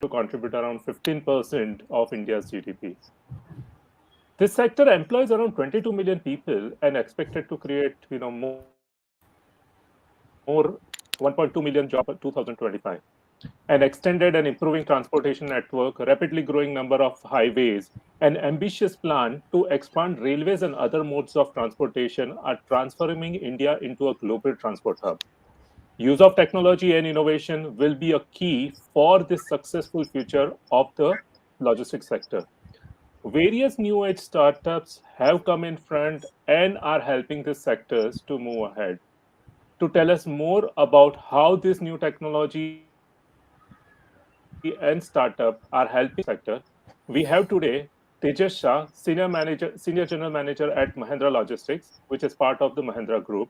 to contribute around 15% of India's GDP. This sector employs around 22 million people and expected to create, more 1.2 million jobs by 2025. An extended and improving transportation network, rapidly growing number of highways, an ambitious plan to expand railways and other modes of transportation are transforming India into a global transport hub. Use of technology and innovation will be a key for this successful future of the logistics sector. Various new age startups have come in front and are helping these sectors to move ahead. To tell us more about how this new technology and startup are helping sector, we have today Tejas Shah, Senior General Manager at Mahindra Logistics, which is part of the Mahindra Group.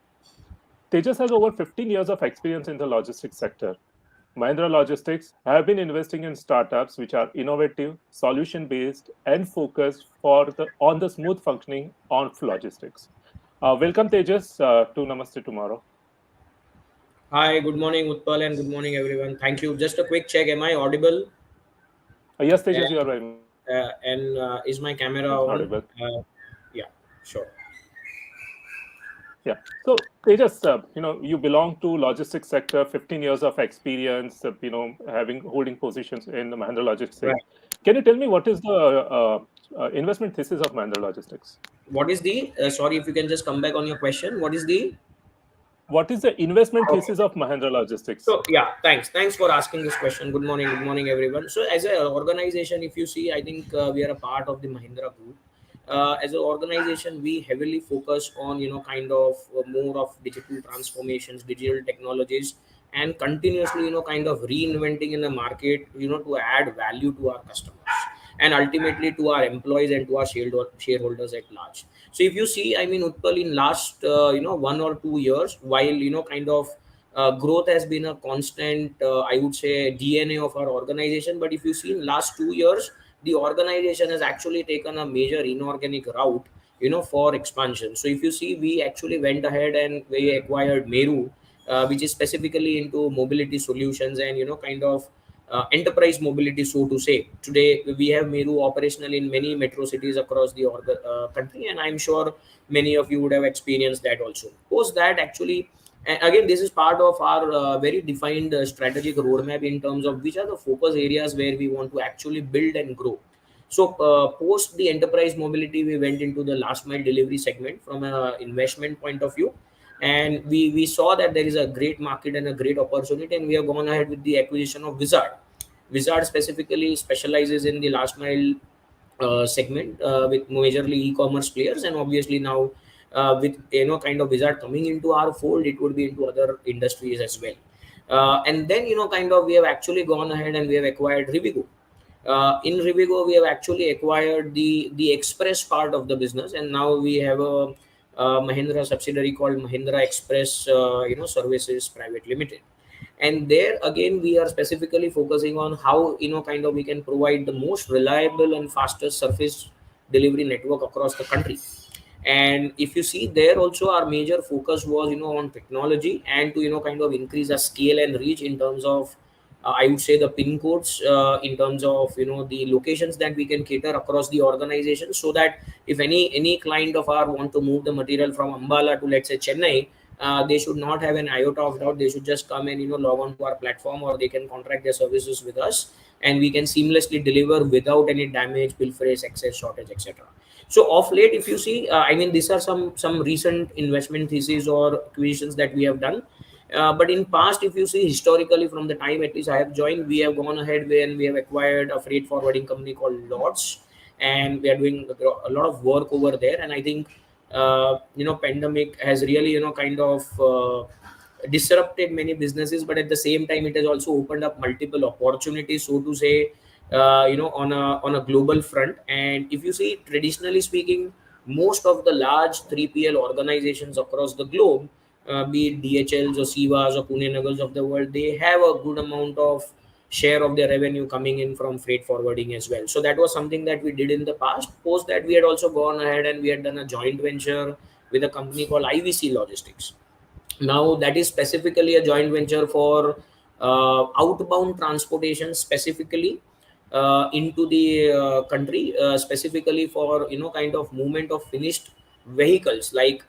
Tejas has over 15 years of experience in the logistics sector. Mahindra Logistics have been investing in startups which are innovative, solution based, and focused on the smooth functioning of logistics. Welcome, Tejas, to Namaste Tomorrow. Hi, good morning, Utpal, and good morning, everyone. Thank you. Just a quick check. Am I audible? Yes, Tejas, you are And, very much audible. is my camera on? Yeah, sure. Yeah. So Tejas, you belong to logistics sector, 15 years of experience, having holding positions in the Mahindra Logistics. Right. Can you tell me what is the investment thesis of Mahindra Logistics? What is the, sorry, if you can just come back on your question. What is the, What is the investment okay. thesis of Mahindra Logistics? So, yeah, thanks. Thanks for asking this question. Good morning, everyone. So, as an organization, if you see, I think we are a part of the Mahindra Group. As an organization, we heavily focus on, kind of more of digital transformations, digital technologies, and continuously, kind of reinventing in the market, to add value to our customers and ultimately to our employees and to our shareholders at large. So if you see, I mean, Utpal, in last, 1 or 2 years, while, kind of growth has been a constant, I would say, DNA of our organization. But if you see in last 2 years, the organization has actually taken a major inorganic route, for expansion. So if you see, we actually went ahead and we acquired Meru, which is specifically into mobility solutions and, kind of enterprise mobility, so to say. Today, we have Meru operational in many metro cities across the country, and I'm sure many of you would have experienced that also. Post that, actually, and again, this is part of our very defined strategic roadmap in terms of which are the focus areas where we want to actually build and grow. So, post the enterprise mobility, we went into the last mile delivery segment from an investment point of view, and we saw that there is a great market and a great opportunity, and we have gone ahead with the acquisition of Wizard. Wizard specifically specializes in the last mile segment with majorly e-commerce players, and obviously now with kind of Wizard coming into our fold, it would be into other industries as well. And then kind of we have actually gone ahead and we have acquired Rivigo. In Rivigo, we have actually acquired the express part of the business, and now we have a Mahindra subsidiary called Mahindra Express, Services Private Limited. And there again, we are specifically focusing on how kind of we can provide the most reliable and fastest surface delivery network across the country. And if you see there also, our major focus was on technology and to kind of increase our scale and reach in terms of I would say the pin codes, in terms of the locations that we can cater across the organization, so that if any client of our want to move the material from Ambala to, let's say, Chennai, they should not have an iota of doubt. They should just come and log on to our platform, or they can contract their services with us, and we can seamlessly deliver without any damage, pilferage, excess, shortage, etc. So of late, if you see, I mean, these are some recent investment theses or acquisitions that we have done. But in past, if you see historically, from the time at least I have joined, we have gone ahead and we have acquired a freight forwarding company called Lords, and we are doing a lot of work over there. And I think pandemic has really kind of disrupted many businesses, but at the same time, it has also opened up multiple opportunities, so to say, on a global front. And if you see, traditionally speaking, most of the large 3PL organizations across the globe, be it DHLs or Sivas or Pune Nagars of the world, they have a good amount of share of their revenue coming in from freight forwarding as well. So that was something that we did in the past. Post that, we had also gone ahead and we had done a joint venture with a company called IVC Logistics. Now that is specifically a joint venture for outbound transportation specifically into the country, specifically for kind of movement of finished vehicles like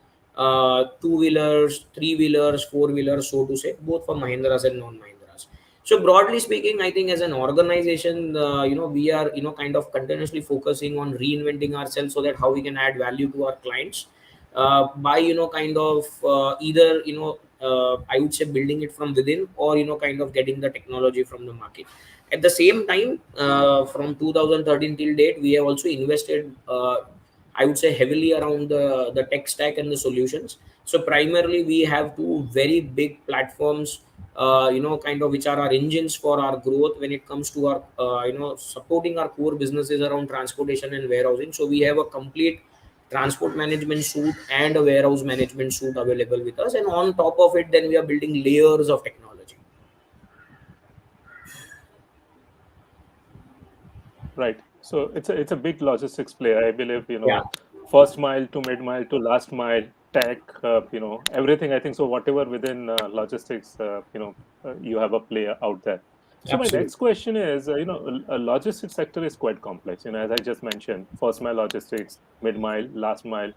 two-wheelers, three-wheelers, four-wheelers, so to say, both for Mahindras and non-Mahindras. So broadly speaking, I think as an organization, we are kind of continuously focusing on reinventing ourselves so that how we can add value to our clients by kind of either I would say building it from within, or kind of getting the technology from the market. At the same time, from 2013 till date, we have also invested, I would say, heavily around the tech stack and the solutions. So primarily, we have two very big platforms, kind of which are our engines for our growth when it comes to our, supporting our core businesses around transportation and warehousing. So we have a complete transport management suite and a warehouse management suite available with us, and on top of it, then we are building layers of technology. Right. So it's a big logistics player. I believe, Yeah, first mile to mid mile to last mile, tech, everything. I think so. Whatever within logistics, you have a player out there. So my absolutely. next question is, a logistics sector is quite complex. As I just mentioned, first mile logistics, mid mile, last mile,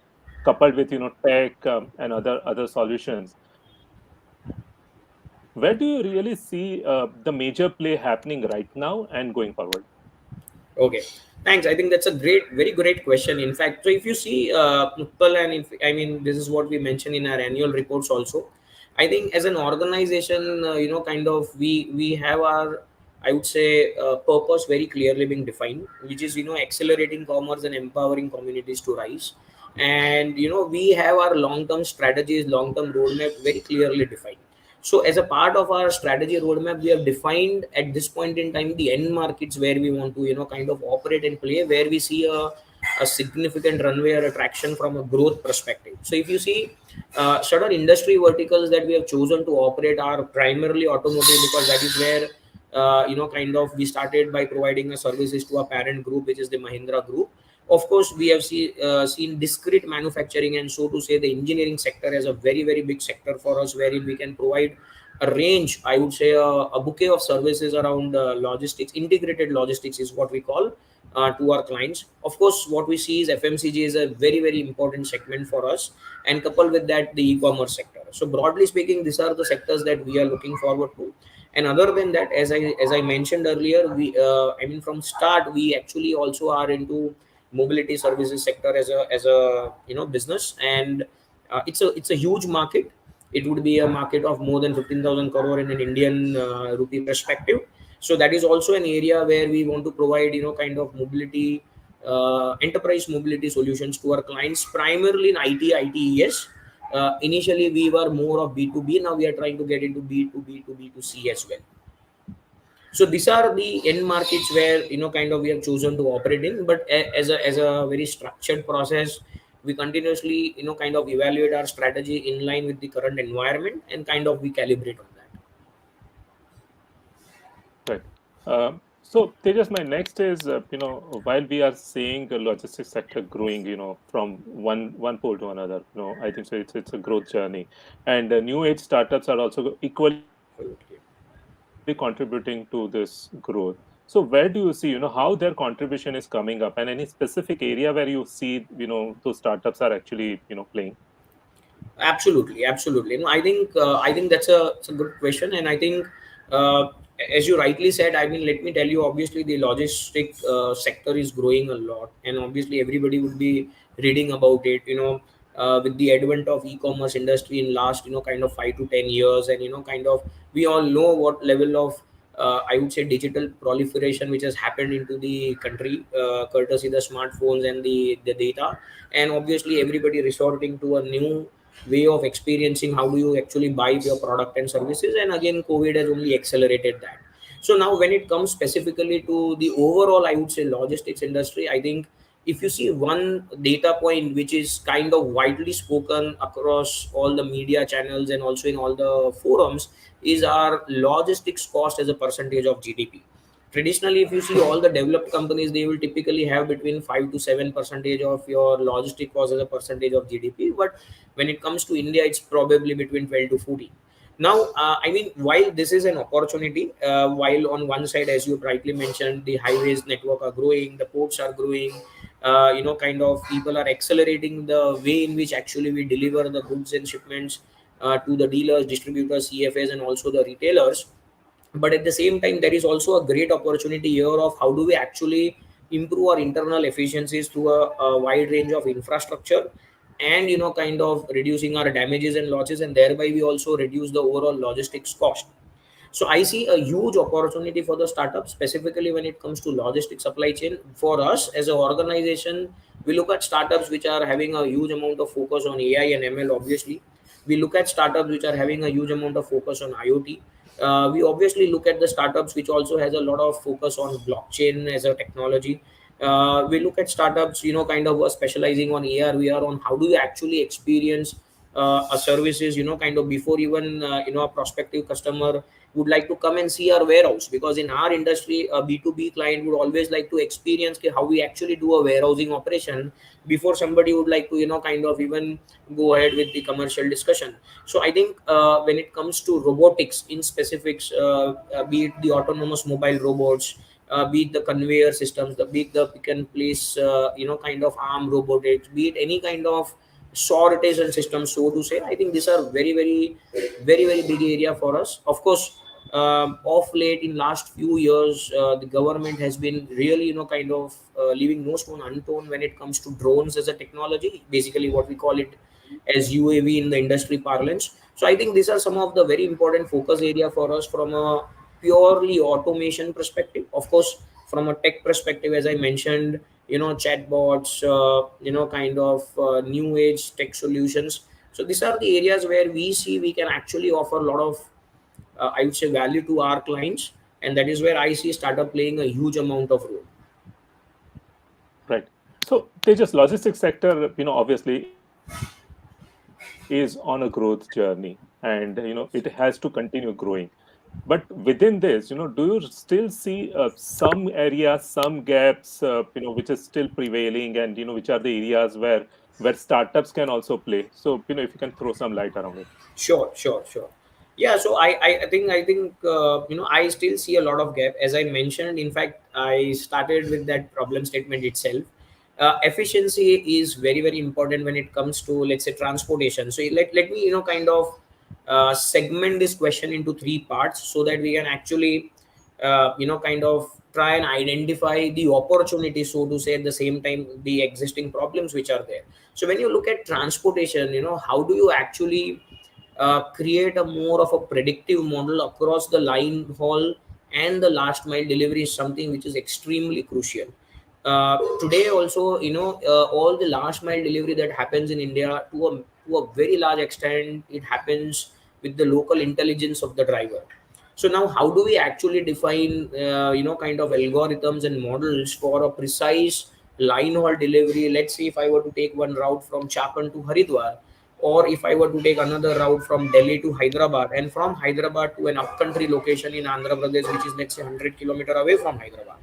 coupled with tech and other solutions. Where do you really see the major play happening right now and going forward? Okay, thanks. I think that's a very great question. In fact, so if you see, Utpal, and if I mean, this is what we mentioned in our annual reports also. I think as an organization, kind of we have our, I would say, purpose very clearly being defined, which is accelerating commerce and empowering communities to rise. And we have our long-term strategies, long-term roadmap very clearly defined. So, as a part of our strategy roadmap, we have defined at this point in time the end markets where we want to, kind of operate and play, where we see a significant runway or attraction from a growth perspective. So, if you see, certain industry verticals that we have chosen to operate are primarily automotive, because that is where kind of we started by providing a services to a parent group, which is the Mahindra Group. Of course, we have seen discrete manufacturing, and so to say, the engineering sector as a very big sector for us, wherein we can provide a range, I would say, a bouquet of services around logistics. Integrated logistics is what we call to our clients. Of course, what we see is FMCG is a very important segment for us, and coupled with that, the e-commerce sector. So, broadly speaking, these are the sectors that we are looking forward to. And other than that, as I mentioned earlier, we I mean, from start, we actually also are into mobility services sector as a business, and it's a huge market. It would be a market of more than 15,000 crore in an Indian rupee perspective. So that is also an area where we want to provide kind of mobility, enterprise mobility solutions to our clients, primarily in ITES. Initially we were more of B2B. Now we are trying to get into B2B to B2C as well. So these are the end markets where kind of we have chosen to operate in. But as a very structured process, we continuously kind of evaluate our strategy in line with the current environment, and kind of we calibrate on that. Right. So Tejas, my next is, while we are seeing the logistics sector growing, from one pole to another, I think so it's a growth journey, and new age startups are also equally contributing to this growth. So where do you see, how their contribution is coming up, and any specific area where you see, those startups are actually, playing? Absolutely. I think that's a good question, and I think uh, as you rightly said, I mean, let me tell you, obviously the logistic sector is growing a lot, and obviously everybody would be reading about it. With the advent of e-commerce industry in last kind of 5 to 10 years, and kind of we all know what level of I would say digital proliferation which has happened into the country, courtesy the smartphones and the data, and obviously everybody resorting to a new way of experiencing how do you actually buy your product and services. And again, COVID has only accelerated that. So now when it comes specifically to the overall, I would say, logistics industry, I think if you see one data point which is kind of widely spoken across all the media channels and also in all the forums, is our logistics cost as a percentage of GDP. Traditionally, if you see all the developed companies, they will typically have between 5 to 7% of your logistic cost as a percentage of GDP. But when it comes to India, it's probably between 12 to 14. Now I mean, while this is an opportunity, while on one side, as you rightly mentioned, the highways network are growing, the ports are growing, kind of people are accelerating the way in which actually we deliver the goods and shipments to the dealers, distributors, CFAs, and also the retailers. But at the same time, there is also a great opportunity here of how do we actually improve our internal efficiencies through a wide range of infrastructure, and kind of reducing our damages and losses, and thereby we also reduce the overall logistics cost. So I see a huge opportunity for the startup, specifically when it comes to logistics supply chain. For us as an organization, we look at startups which are having a huge amount of focus on AI and ML. Obviously, we look at startups which are having a huge amount of focus on IoT. We obviously look at the startups which also has a lot of focus on blockchain as a technology. We look at startups, kind of specializing on AR, VR, on how do you actually experience a services, kind of before even a prospective customer would like to come and see our warehouse. Because in our industry, a B2B client would always like to experience how we actually do a warehousing operation before somebody would like to kind of even go ahead with the commercial discussion. So I think when it comes to robotics in specifics, be it the autonomous mobile robots, be it the conveyor systems, be it the pick and place, kind of arm robotics, be it any kind of sortation systems, so to say. I think these are very, very, very, very big area for us. Of course, of late in last few years, the government has been really, kind of leaving no stone unturned when it comes to drones as a technology, basically what we call it as UAV in the industry parlance. So I think these are some of the very important focus area for us from a purely automation perspective. Of course, from a tech perspective, as I mentioned, chatbots, kind of new age tech solutions. So these are the areas where we see we can actually offer a lot of, I would say, value to our clients, and that is where I see startup playing a huge amount of role. Right. So Tejas, logistics sector, obviously is on a growth journey, and it has to continue growing. But within this, do you still see some areas, some gaps, which is still prevailing, and which are the areas where startups can also play? So, if you can throw some light around it. Sure. Yeah, so I think I still see a lot of gap, as I mentioned. In fact, I started with that problem statement itself. Efficiency is very, very important when it comes to, let's say, transportation. So let me kind of segment this question into three parts so that we can actually kind of try and identify the opportunity, so to say, at the same time the existing problems which are there. So when you look at transportation, how do you actually create a more of a predictive model across the line haul and the last mile delivery is something which is extremely crucial. Today also, all the last mile delivery that happens in India, to a very large extent, it happens with the local intelligence of the driver. So now how do we actually define kind of algorithms and models for a precise line haul delivery? Let's say if I were to take one route from Chakan to Haridwar, or if I were to take another route from Delhi to Hyderabad, and from Hyderabad to an upcountry location in Andhra Pradesh, which is, let's say, 100 kilometer away from Hyderabad.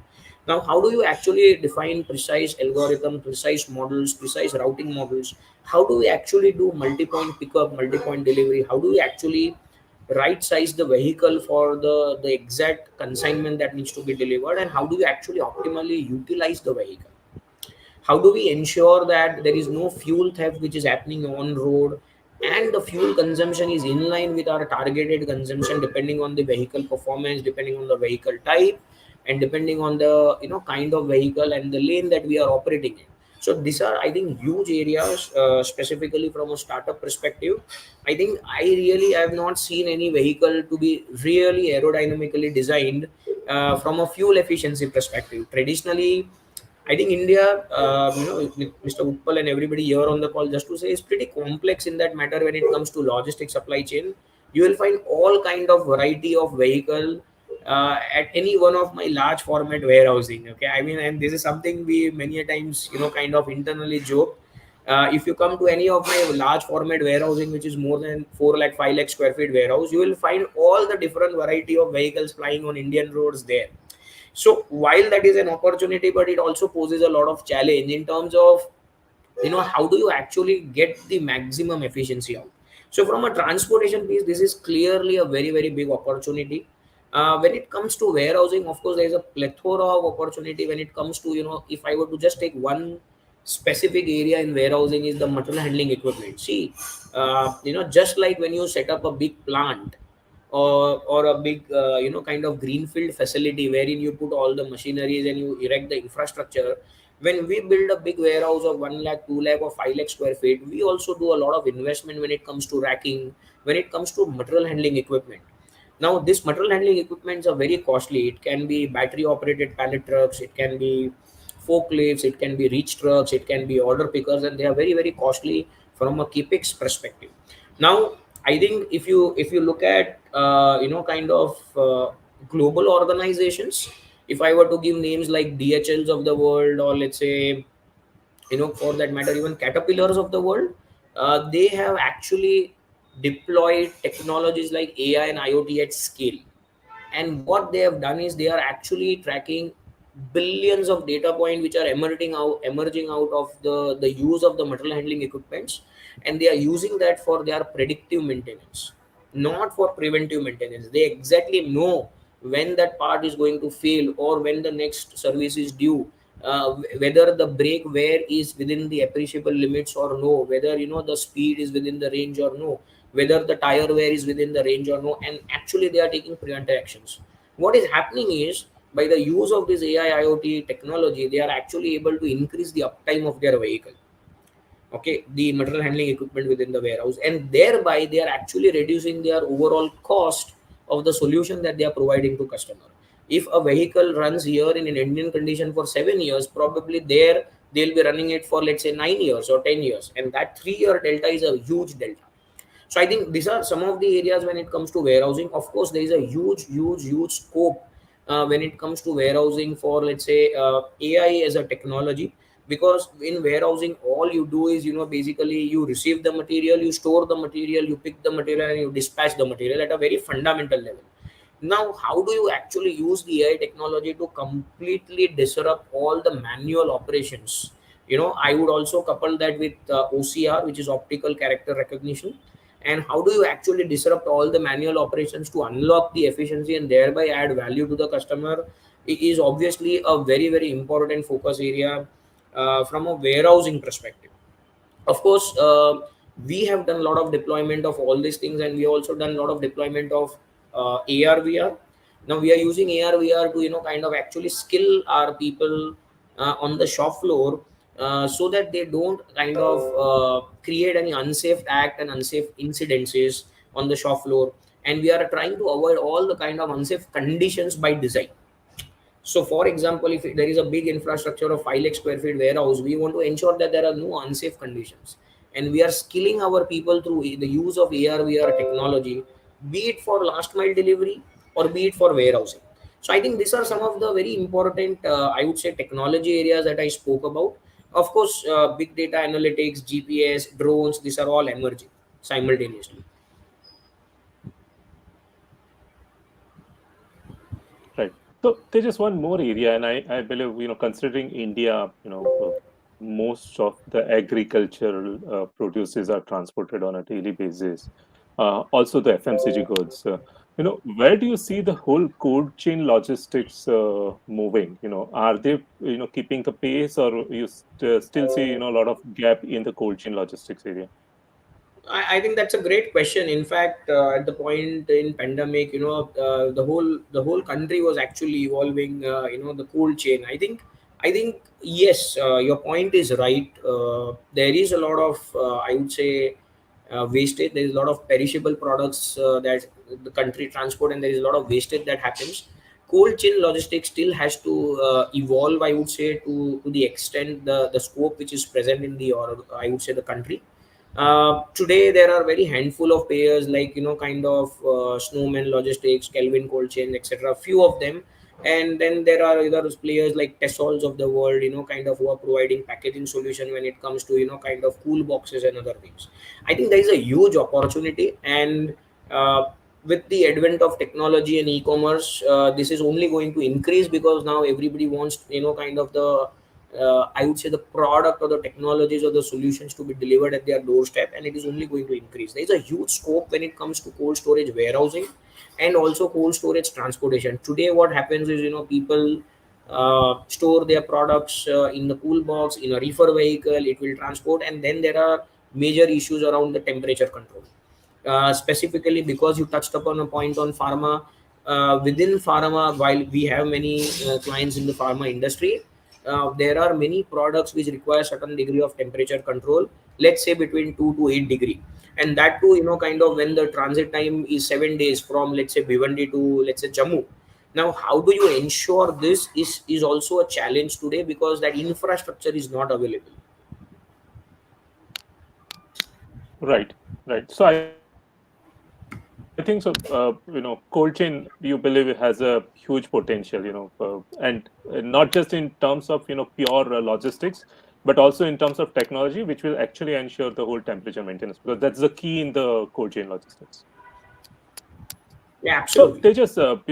Now how do you actually define precise algorithm, precise models, precise routing models? How do we actually do multi-point pickup, multi-point delivery? How do we actually right size the vehicle for the exact consignment that needs to be delivered? And how do we actually optimally utilize the vehicle? How do we ensure that there is no fuel theft which is happening on road, and the fuel consumption is in line with our targeted consumption, depending on the vehicle performance, depending on the vehicle type, and depending on the kind of vehicle and the lane that we are operating in. So these are, I think, huge areas, specifically from a startup perspective. I think I really have not seen any vehicle to be really aerodynamically designed from a fuel efficiency perspective. Traditionally, I think India, with Mr. Uppal and everybody here on the call, just to say, is pretty complex in that matter when it comes to logistics supply chain. You will find all kind of variety of vehicle at any one of my large format warehousing. Okay, I mean, and this is something we many a times kind of internally joke. If you come to any of my large format warehousing, which is more than 4 lakh, 5 lakh square feet warehouse, you will find all the different variety of vehicles flying on Indian roads there. So while that is an opportunity, but it also poses a lot of challenge in terms of how do you actually get the maximum efficiency out. So from a transportation piece, this is clearly a very, very big opportunity. When it comes to warehousing, of course, there is a plethora of opportunity. When it comes to, if I were to just take one specific area in warehousing, is the material handling equipment. See, just like when you set up a big plant, or a big kind of greenfield facility wherein you put all the machineries and you erect the infrastructure. When we build a big warehouse of 1 lakh, 2 lakh or 5 lakh square feet, we also do a lot of investment when it comes to racking, when it comes to material handling equipment. Now this material handling equipments are very costly. It can be battery operated pallet trucks, it can be forklifts, it can be reach trucks, it can be order pickers, and they are very, very costly from a capex perspective. Now I think if you look at kind of global organizations, if I were to give names like DHLs of the world, or let's say, for that matter, even Caterpillars of the world, they have actually deployed technologies like AI and IoT at scale. And what they have done is they are actually tracking billions of data points which are emerging out of the use of the material handling equipments, and they are using that for their predictive maintenance, not for preventive maintenance. They exactly know when that part is going to fail or when the next service is due, whether the brake wear is within the appreciable limits or no, whether the speed is within the range or no, whether the tire wear is within the range or no, and actually they are taking preventive actions. What is happening is, by the use of this AI IoT technology, they are actually able to increase the uptime of their vehicle, okay, the material handling equipment within the warehouse, and thereby they are actually reducing their overall cost of the solution that they are providing to customer. If a vehicle runs here in an Indian condition for 7 years, probably there they'll be running it for, let's say, 9 years or 10 years, and that 3 year delta is a huge delta. So I think these are some of the areas when it comes to warehousing. Of course, there is a huge scope when it comes to warehousing for, let's say, AI as a technology. Because in warehousing, all you do is, basically you receive the material, you store the material, you pick the material, and you dispatch the material at a very fundamental level. Now, how do you actually use the AI technology to completely disrupt all the manual operations? I would also couple that with OCR, which is optical character recognition. And how do you actually disrupt all the manual operations to unlock the efficiency and thereby add value to the customer? It is obviously a very, very important focus area from a warehousing perspective. Of course, we have done a lot of deployment of all these things, and we also done a lot of deployment of AR VR. Now we are using AR VR to kind of actually skill our people on the shop floor, so that they don't kind of create any unsafe act and unsafe incidences on the shop floor. And we are trying to avoid all the kind of unsafe conditions by design. So, for example, if there is a big infrastructure of 5 lakh square feet warehouse, we want to ensure that there are no unsafe conditions. And we are skilling our people through the use of AR, VR technology, be it for last mile delivery or be it for warehousing. So, I think these are some of the very important, I would say, technology areas that I spoke about. Of course, big data analytics, GPS, drones, these are all emerging simultaneously. Right. So there's just one more area, and I believe, considering India, most of the agricultural produces are transported on a daily basis. Also, the FMCG goods. Where do you see the whole cold chain logistics moving? Are they, keeping the pace, or you still see, a lot of gap in the cold chain logistics area? I think that's a great question. In fact, at the point in pandemic, the whole country was actually evolving. The cold chain. I think yes, your point is right. There is a lot of, I would say, wastage. There is a lot of perishable products that the country transport, and there is a lot of wastage that happens. Cold chain logistics still has to evolve, I would say, to the extent the scope which is present in the, or I would say, the country. Today there are very handful of players like kind of Snowman Logistics, Kelvin Cold Chain, etc. Few of them, and then there are other players like Tessols of the world, kind of, who are providing packaging solution when it comes to kind of cool boxes and other things. I think there is a huge opportunity, and with the advent of technology and e-commerce, this is only going to increase, because now everybody wants kind of the I would say the product or the technologies or the solutions to be delivered at their doorstep, and it is only going to increase. There is a huge scope when it comes to cold storage warehousing and also cold storage transportation. Today, what happens is, people store their products in the cool box, in a reefer vehicle, it will transport, and then there are major issues around the temperature control. Specifically, because you touched upon a point on pharma, within pharma, while we have many clients in the pharma industry, there are many products which require certain degree of temperature control, let's say between 2 to 8 degree, and that too, kind of when the transit time is 7 days from, let's say, Bhiwandi to, let's say, Jammu. Now, how do you ensure this is also a challenge today, because that infrastructure is not available. Right, right. So I think so. Cold chain, you believe it has a huge potential. And not just in terms of pure logistics, but also in terms of technology, which will actually ensure the whole temperature maintenance, because that's the key in the cold chain logistics. Yeah, So absolutely.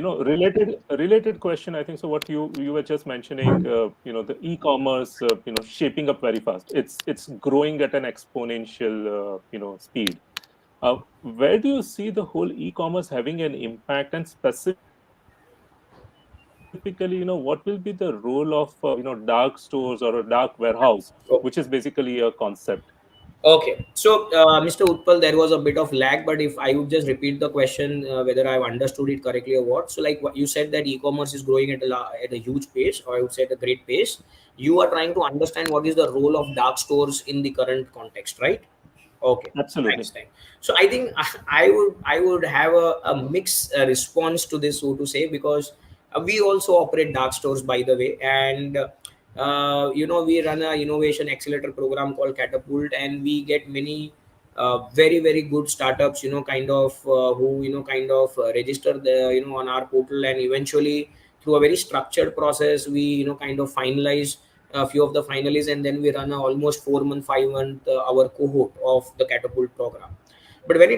Tejas, related question. I think so. What you were just mentioning, the e-commerce, shaping up very fast. It's growing at an exponential, speed. Where do you see the whole e-commerce having an impact, and specifically, what will be the role of dark stores or a dark warehouse, which is basically a concept? Okay, so Mr. Utpal, there was a bit of lag, but if I would just repeat the question, whether I've understood it correctly or what. So, like what you said, that e-commerce is growing at a huge pace, or I would say at a great pace. You are trying to understand what is the role of dark stores in the current context, right? Okay, Absolutely. thanks, thanks. So I think I would have a mixed response to this, so to say, because we also operate dark stores, by the way, and we run a innovation accelerator program called Catapult, and we get many very very good startups, kind of who register the on our portal, and eventually through a very structured process, we kind of finalize a few of the finalists, and then we run a almost 4 month 5 month our cohort of the Catapult program. But when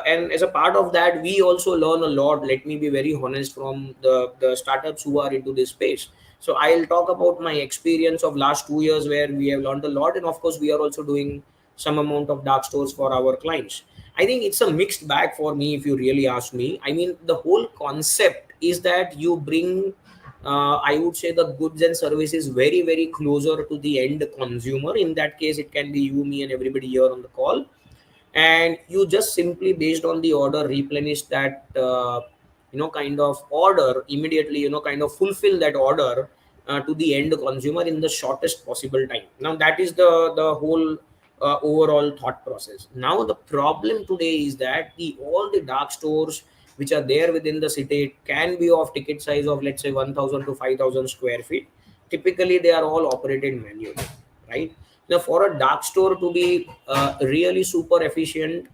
and as a part of that, we also learn a lot, let me be very honest, from the startups who are into this space. So I'll talk about my experience of last 2 years, where we have learned a lot, and of course we are also doing some amount of dark stores for our clients. I think it's a mixed bag for me, if you really ask me. I mean, the whole concept is that you bring, I would say, the goods and services very very closer to the end consumer. In that case, it can be you, me, and everybody here on the call, and you just simply, based on the order, replenish that kind of order immediately, kind of fulfill that order to the end consumer in the shortest possible time. Now, that is the whole overall thought process. Now, the problem today is that all the dark stores which are there within the city can be of ticket size of, let's say, 1000 to 5000 square feet. Typically they are all operated manually, right? Now, for a dark store to be really super efficient,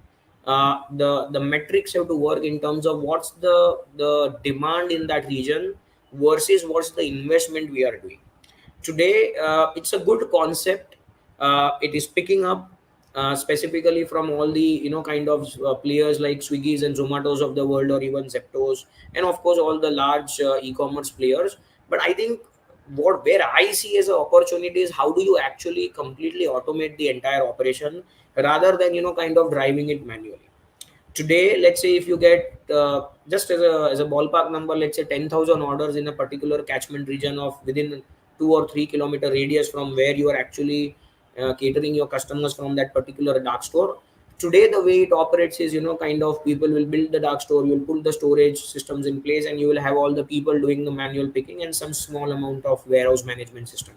the metrics have to work in terms of what's the demand in that region versus what's the investment we are doing. Today, it's a good concept. It is picking up, specifically from all the kind of players like Swiggy's and Zomatos of the world, or even Zeptos, and of course all the large e-commerce players. But I think where I see as an opportunity is, how do you actually completely automate the entire operation, rather than kind of driving it manually. Today, let's say, if you get, just as a ballpark number, let's say 10,000 orders in a particular catchment region of within 2 or 3 kilometer radius from where you are actually catering your customers from that particular dark store. Today, the way it operates is, kind of, people will build the dark store, you'll put the storage systems in place, and you will have all the people doing the manual picking and some small amount of warehouse management system.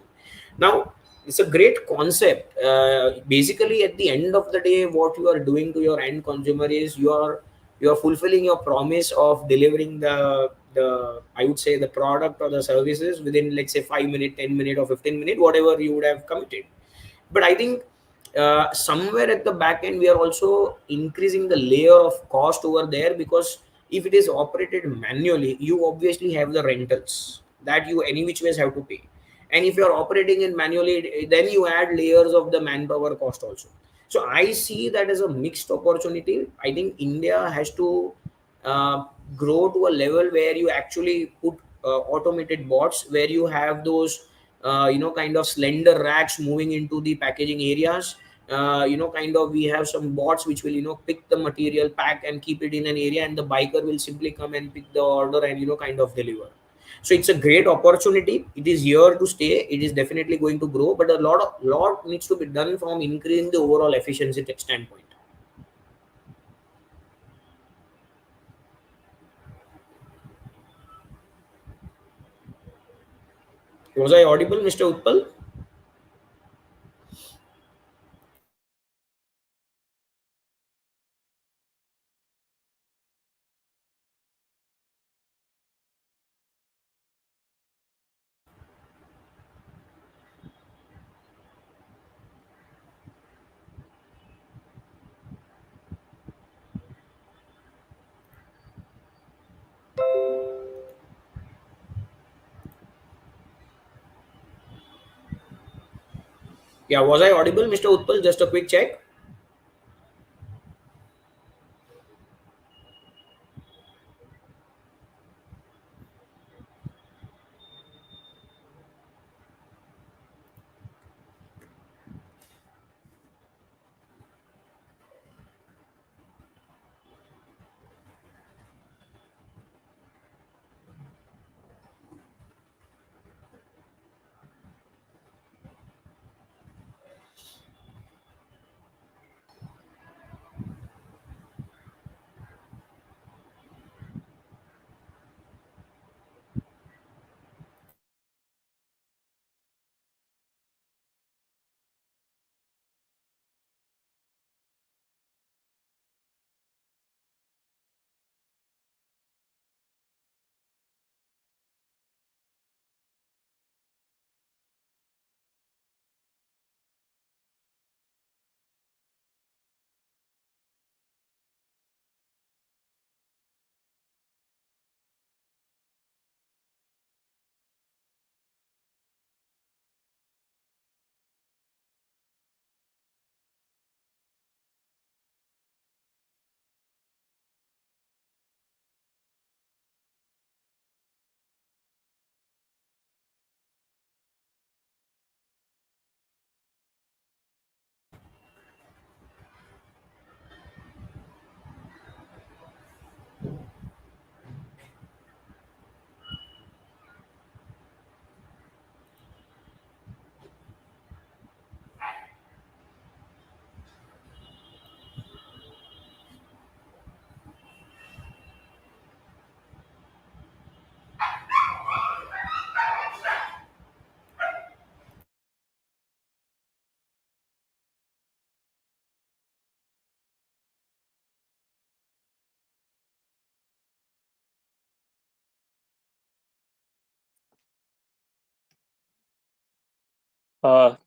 Now, it's a great concept. Basically, at the end of the day, what you are doing to your end consumer is, you are fulfilling your promise of delivering the I would say, the product or the services within, let's say, 5 minute, 10 minute, or 15 minute, whatever you would have committed. But I think somewhere at the back end, we are also increasing the layer of cost over there, because if it is operated manually, you obviously have the rentals that you any which ways have to pay, and if you are operating it manually, then you add layers of the manpower cost also. So I see that as a mixed opportunity. I think India has to uh, grow to a level where you actually put automated bots, where you have those kind of slender racks moving into the packaging areas. Kind of we have some bots which will pick the material, pack and keep it in an area, and the biker will simply come and pick the order and kind of deliver. So it's a great opportunity. It is here to stay. It is definitely going to grow, but a lot needs to be done from increasing the overall efficiency standpoint. Was I audible, Mr. Utpal? Yeah, was I audible, Mr. Utpal? Just a quick check.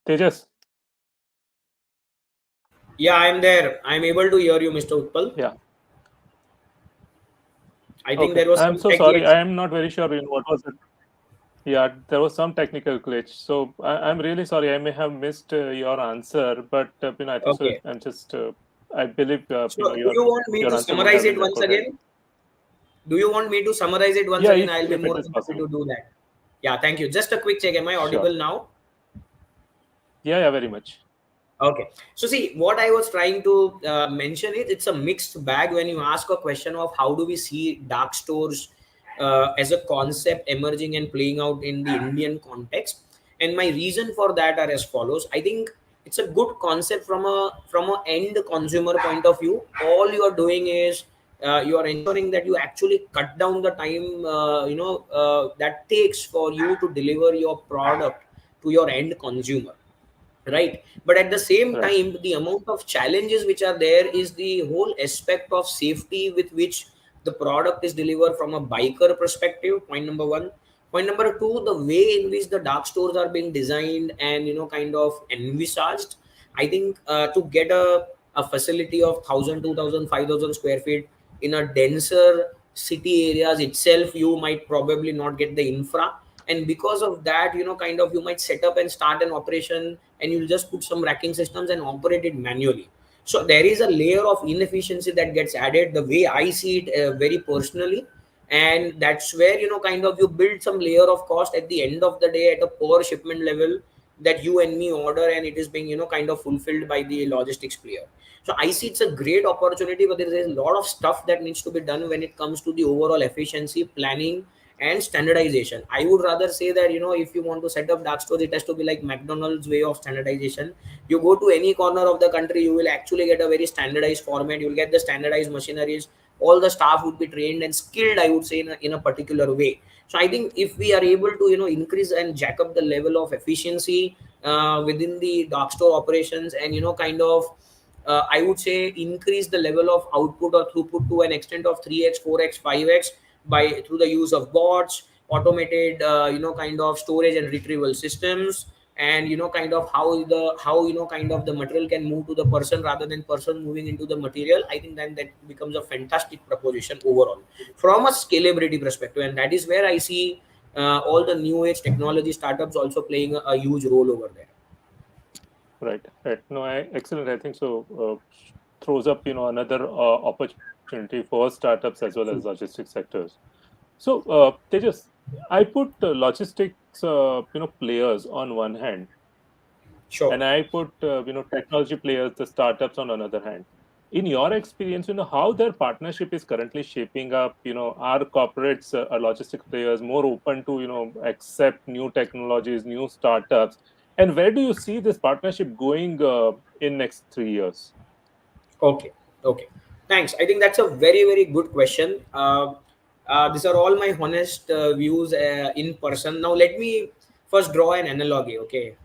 Tejas, Yeah, I'm there. I'm able to hear you, Mr. Utpal. yeah, I think okay. there was I'm some so tech sorry. glitch. I am not very sure what was it. Yeah, there was some technical glitch. So I'm really sorry. I may have missed your answer, but I think so. Okay. I'm just. I believe So do you want me your to answer would summarize have it been once recorded. again? Do you want me to summarize it once Yeah, again? I'll be if it more is than happy possible. to do that. Yeah, thank you. Just a quick check. Am I Sure. audible now? Yeah, yeah, very much. Okay. So see, what I was trying to mention is it's a mixed bag when you ask a question of how do we see dark stores as a concept emerging and playing out in the Indian context. And my reason for that are as follows. I think it's a good concept from a end consumer point of view. All you are doing is you are ensuring that you actually cut down the time that takes for you to deliver your product to your end consumer, right? But at the same Right. time, the amount of challenges which are there is the whole aspect of safety with which the product is delivered from a biker perspective. Point number one. Point number two, the way in which the dark stores are being designed and kind of envisaged. I think to get a facility of 1,000, 2,000, 5,000 square feet in a denser city areas itself, you might probably not get the infra, and because of that, kind of you might set up and start an operation and you'll just put some racking systems and operate it manually. So there is a layer of inefficiency that gets added, the way I see it very personally. and that's where kind of you build some layer of cost at the end of the day at a per shipment level that you and me order, and it is being kind of fulfilled by the logistics player. So I see it's a great opportunity, but there is a lot of stuff that needs to be done when it comes to the overall efficiency, planning, and standardization. I would rather say that if you want to set up dark stores, it has to be like McDonald's way of standardization. You go to any corner of the country, you will actually get a very standardized format. You will get the standardized machineries. All the staff would be trained and skilled, I would say, in a particular way. So I think if we are able to increase and jack up the level of efficiency within the dark store operations, and kind of I would say increase the level of output or throughput to an extent of 3x, 4x, 5x by through the use of bots, automated kind of storage and retrieval systems, and kind of how kind of the material can move to the person rather than person moving into the material. I think then that becomes a fantastic proposition overall from a scalability perspective, and that is where I see all the new age technology startups also playing a huge role over there. Right. Right. No, excellent. I think so. Throws up, another opportunity for startups as well as logistics sectors. So, Tejas, I put logistics, players on one hand, Sure. and I put, technology players, the startups on another hand. In your experience, how their partnership is currently shaping up. Are corporates, are logistic players more open to, accept new technologies, new startups, and where do you see this partnership going in next 3 years? Okay, okay. Thanks. I think that's a very, very good question. These are all my honest views in person. Now, let me first draw an analogy. Okay.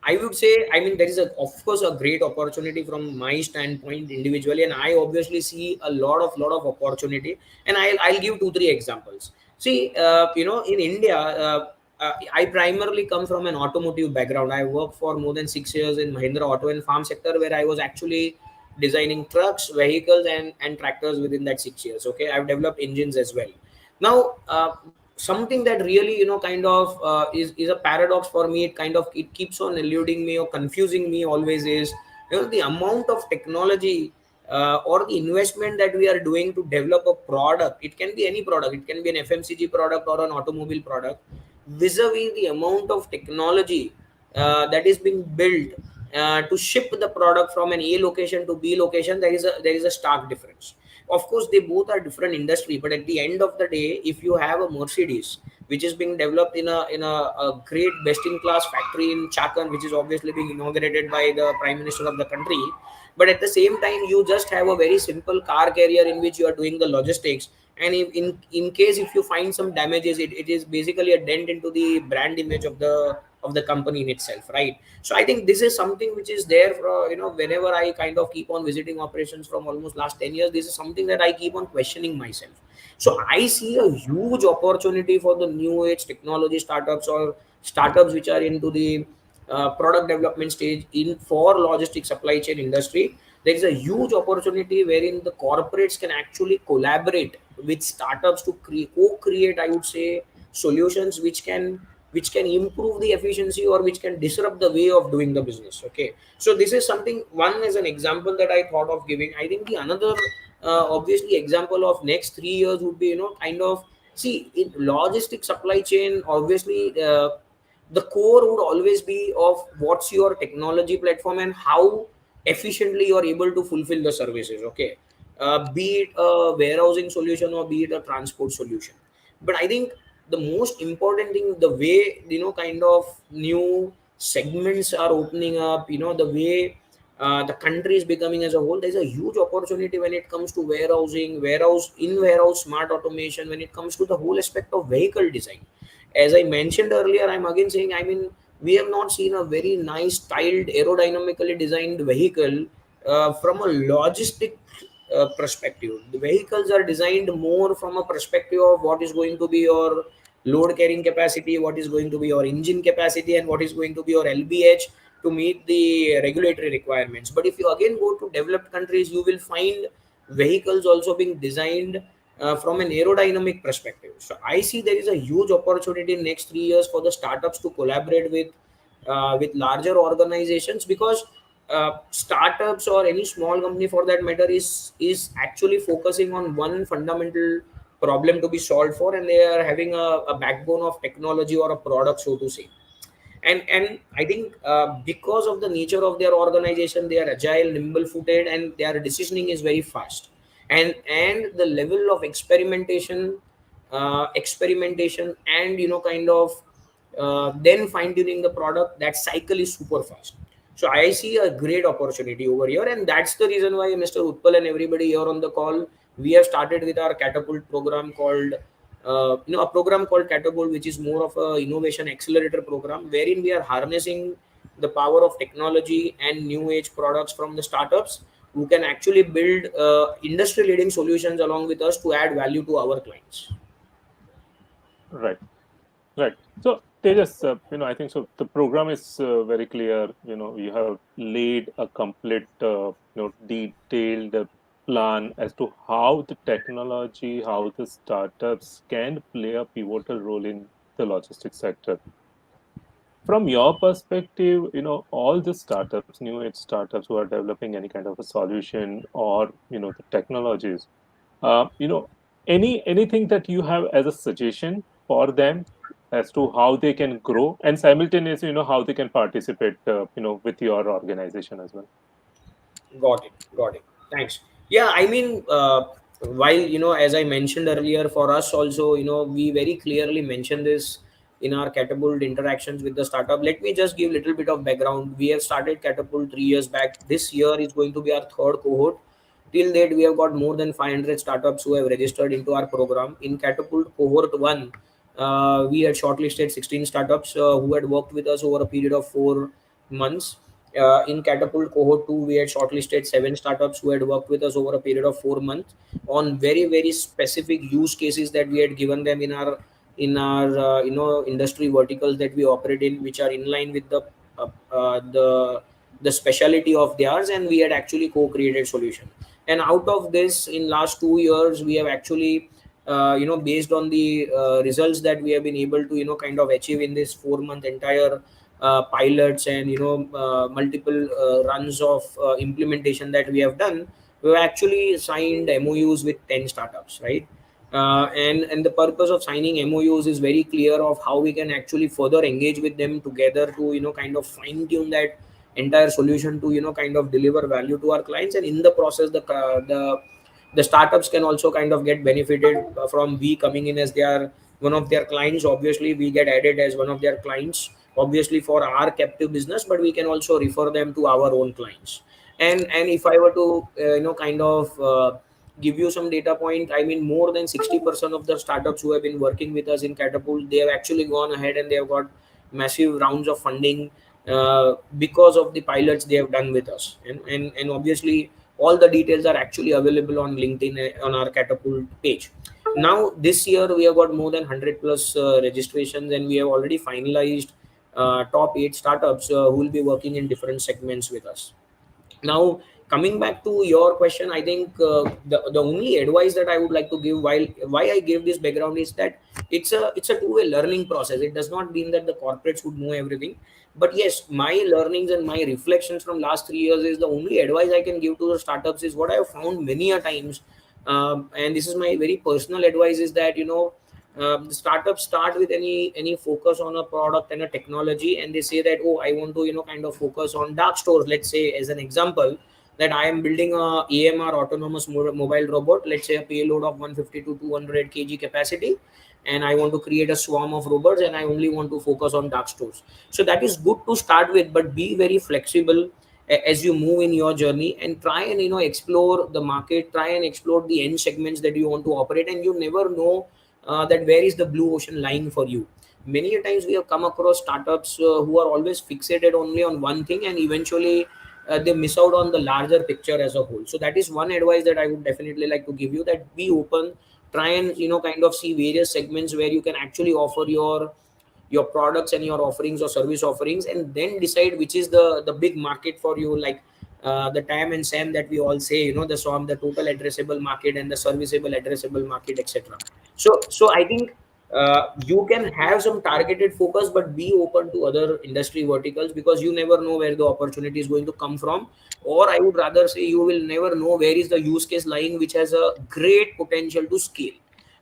I would say, I mean, there is of course, a great opportunity from my standpoint individually, and I obviously see a lot of opportunity. And I'll give two, three examples. See, in India, I primarily come from an automotive background. I worked for more than 6 years in Mahindra Auto and Farm sector, where I was actually designing trucks, vehicles, and tractors within that 6 years. Okay, I've developed engines as well. Now, something that really kind of is a paradox for me. It kind of it keeps on eluding me or confusing me always is the amount of technology or the investment that we are doing to develop a product. It can be any product. It can be an FMCG product or an automobile product, vis-a-vis the amount of technology that is being built to ship the product from an A location to B location. There is a stark difference. Of course, they both are different industry, but at the end of the day, if you have a Mercedes which is being developed in a great best in class factory in Chakan, which is obviously being inaugurated by the Prime Minister of the country, but at the same time you just have a very simple car carrier in which you are doing the logistics, and if in case if you find some damages, it is basically a dent into the brand image of the company in itself, right? So I think this is something which is there for whenever I kind of keep on visiting operations from almost last 10 years, this is something that I keep on questioning myself. So I see a huge opportunity for the new age technology startups or startups which are into the product development stage in for logistic supply chain industry. There is a huge opportunity wherein the corporates can actually collaborate with startups to co-create, I would say, solutions which can improve the efficiency or which can disrupt the way of doing the business. Okay, so this is something one as an example that I thought of giving. I think the another obviously example of next 3 years would be kind of see in logistic supply chain. Obviously, the core would always be of what's your technology platform and how efficiently you are able to fulfill the services. Okay, be it a warehousing solution or be it a transport solution. But I think the most important thing, the way kind of new segments are opening up, the way the country is becoming as a whole, there's a huge opportunity when it comes to warehousing, warehouse smart automation, when it comes to the whole aspect of vehicle design. As I mentioned earlier, I'm again saying, I mean, we have not seen a very nice styled aerodynamically designed vehicle from a logistic perspective. The vehicles are designed more from a perspective of what is going to be your load carrying capacity, what is going to be your engine capacity, and what is going to be your LBH to meet the regulatory requirements. But if you again go to developed countries, you will find vehicles also being designed from an aerodynamic perspective. So I see there is a huge opportunity in next 3 years for the startups to collaborate with larger organizations, because startups or any small company for that matter is actually focusing on one fundamental problem to be solved for, and they are having a backbone of technology or a product, so to say. And I think because of the nature of their organization, they are agile, nimble footed, and their decisioning is very fast. And the level of experimentation and kind of then fine tuning the product, that cycle is super fast. So I see a great opportunity over here, and that's the reason why Mr. Utpal and everybody here on the call, we have started with our catapult program called a program called Catapult, which is more of a innovation accelerator program, wherein we are harnessing the power of technology and new age products from the startups who can actually build industry leading solutions along with us to add value to our clients. Right. Right. So Tejas, I think so. The program is very clear. You have laid a complete, detailed plan as to how the technology, how the startups can play a pivotal role in the logistics sector. From your perspective, all the startups, new age startups who are developing any kind of a solution or the technologies, uh, you know, anything that you have as a suggestion for them as to how they can grow and simultaneously, how they can participate, with your organization as well. Got it. Got it. Thanks. Yeah, I mean, while as I mentioned earlier, for us also, we very clearly mentioned this in our Catapult interactions with the startup. Let me just give a little bit of background. We have started Catapult 3 years back. This year is going to be our third cohort. Till date, we have got more than 500 startups who have registered into our program. In Catapult cohort one, we had shortlisted 16 startups who had worked with us over a period of 4 months. In Catapult cohort 2, we had shortlisted 7 startups who had worked with us over a period of 4 months on very very specific use cases that we had given them in our industry verticals that we operate in, which are in line with uh, uh, the the speciality of theirs, and we had actually co-created solution. And out of this, in last 2 years, we have actually based on the results that we have been able to kind of achieve in this 4 month entire pilots and multiple runs of implementation that we have done, we've actually signed MOUs with 10 startups, right? And the purpose of signing MOUs is very clear of how we can actually further engage with them together to kind of fine tune that entire solution to kind of deliver value to our clients. And in the process, the startups can also kind of get benefited from we coming in as their one of their clients. Obviously we get added as one of their clients, obviously for our captive business, but we can also refer them to our own clients. And if I were to kind of give you some data point, I mean, more than 60% of the startups who have been working with us in Catapult, they have actually gone ahead and they have got massive rounds of funding because of the pilots they have done with us. And obviously all the details are actually available on LinkedIn on our Catapult page. Now this year we have got more than 100 plus registrations, and we have already finalized top 8 startups who will be working in different segments with us. Now, coming back to your question, I think the only advice that I would like to give, while why I gave this background, is that it's a two-way learning process. It does not mean that the corporates would know everything, but yes, my learnings and my reflections from last 3 years is the only advice I can give to the startups is what I have found many a times, and this is my very personal advice, is that the startups start with any focus on a product and a technology, and they say that, oh, I want to kind of focus on dark stores, let's say, as an example, that I am building a AMR, autonomous mobile robot, let's say a payload of 150 to 200 kg capacity, and I want to create a swarm of robots, and I only want to focus on dark stores. So that is good to start with, but be very flexible as you move in your journey, and try and explore the market, try and explore the end segments that you want to operate, and you never know that where is the blue ocean lying for you. Many a times we have come across startups who are always fixated only on one thing, and eventually they miss out on the larger picture as a whole. So that is one advice that I would definitely like to give you, that be open, try and kind of see various segments where you can actually offer your products and your offerings or service offerings, and then decide which is the big market for you, like the TAM and SAM that we all say, the SOM, the total addressable market, and the serviceable addressable market, etc. So I think you can have some targeted focus, but be open to other industry verticals, because you never know where the opportunity is going to come from, or I would rather say you will never know where is the use case lying which has a great potential to scale.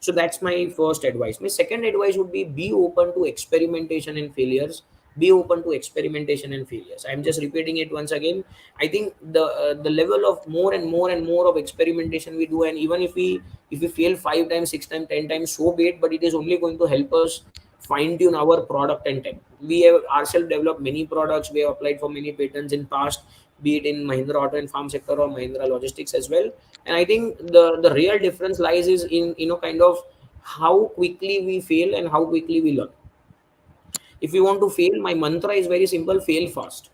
So that's my first advice. My second advice would be open to experimentation and failures. Be open to experimentation and failures. I'm just repeating it once again. I think the level of more and more and more of experimentation we do, and even if we fail 5 times, 6 times, 10 times, so be it. But it is only going to help us fine tune our product and tech. We have ourselves developed many products. We have applied for many patents in past, be it in Mahindra Auto and Farm sector or Mahindra Logistics as well. And I think the real difference lies is in kind of how quickly we fail and how quickly we learn. If you want to fail, my mantra is very simple: fail fast.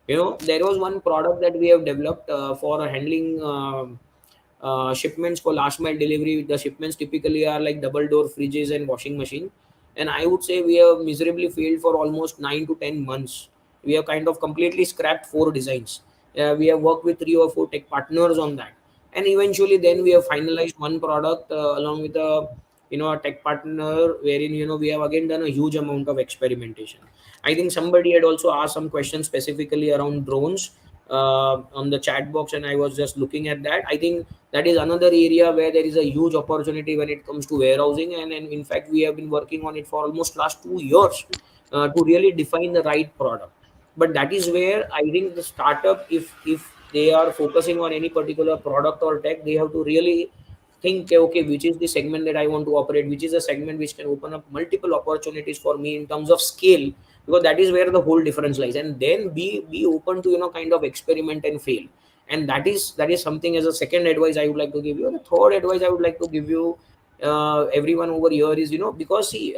There was one product that we have developed for handling shipments for last mile delivery. The shipments typically are like double door fridges and washing machine, and I would say we have miserably failed for almost 9 to 10 months. We have kind of completely scrapped 4 designs. We have worked with 3 or 4 tech partners on that, and eventually then we have finalized one product along with a tech partner, wherein we have again done a huge amount of experimentation. I think somebody had also asked some questions specifically around drones on the chat box, and I was just looking at that. I think that is another area where there is a huge opportunity when it comes to warehousing, and in fact we have been working on it for almost last 2 years to really define the right product. But that is where I think the startup, if they are focusing on any particular product or tech, they have to really think, okay, which is the segment that I want to operate, which is a segment which can open up multiple opportunities for me in terms of scale, because that is where the whole difference lies. And then be open to kind of experiment and fail. And that is something as a second advice I would like to give you. The third advice I would like to give you, everyone over here, is because see,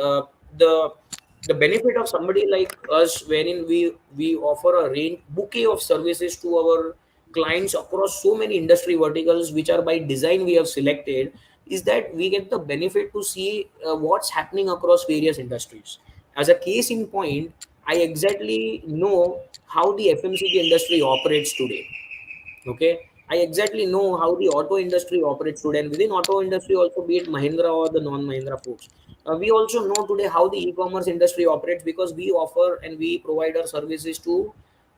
the benefit of somebody like us, wherein we offer a range bouquet of services to our clients across so many industry verticals, which are by design we have selected, is that we get the benefit to see what's happening across various industries. As a case in point, I exactly know how the FMCG industry operates today. Okay, I exactly know how the auto industry operates today, and within auto industry also, be it Mahindra or the non-Mahindra folks, we also know today how the e-commerce industry operates, because we offer and we provide our services to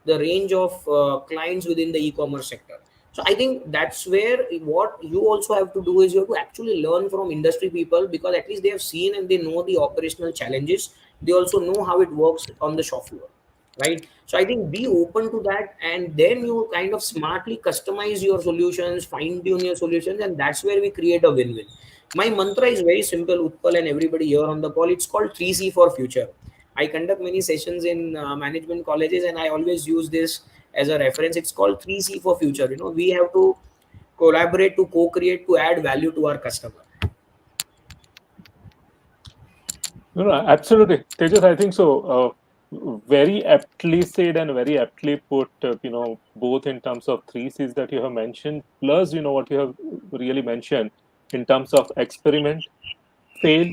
the range of clients within the e-commerce sector. So I think that's where what you also have to do is you have to actually learn from industry people, because at least they have seen and they know the operational challenges. They also know how it works on the shop floor, right? So I think be open to that, and then you kind of smartly customize your solutions, fine tune your solutions, and that's where we create a win-win. My mantra is very simple, Utpal and everybody here on the call. It's called 3C for future. I conduct many sessions in management colleges, and I always use this as a reference. It's called 3C for future. We have to collaborate, to co-create, to add value to our customer. No, no, absolutely. Tejas, I think so. Very aptly said and very aptly put, both in terms of three C's that you have mentioned, plus, what you have really mentioned in terms of experiment, fail,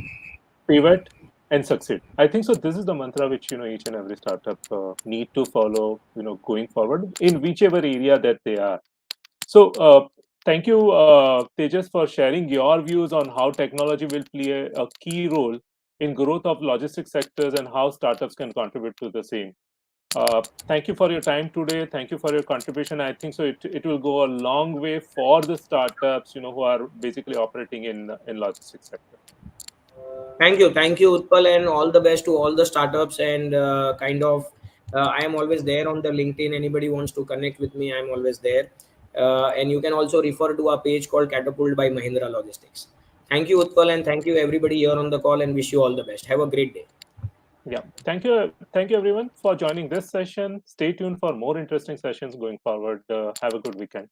pivot, and succeed. I think so. This is the mantra which, each and every startup need to follow, going forward in whichever area that they are. So, thank you, Tejas, for sharing your views on how technology will play a key role in growth of logistics sectors and how startups can contribute to the same. Thank you for your time today. Thank you for your contribution. I think so. It will go a long way for the startups, who are basically operating in logistics sector. Thank you, Utpal, and all the best to all the startups. And kind of, I am always there on the LinkedIn. Anybody wants to connect with me, I'm always there. And you can also refer to our page called Catapult by Mahindra Logistics. Thank you, Utpal, and thank you everybody here on the call. And wish you all the best. Have a great day. Yeah. Thank you, everyone, for joining this session. Stay tuned for more interesting sessions going forward. Have a good weekend.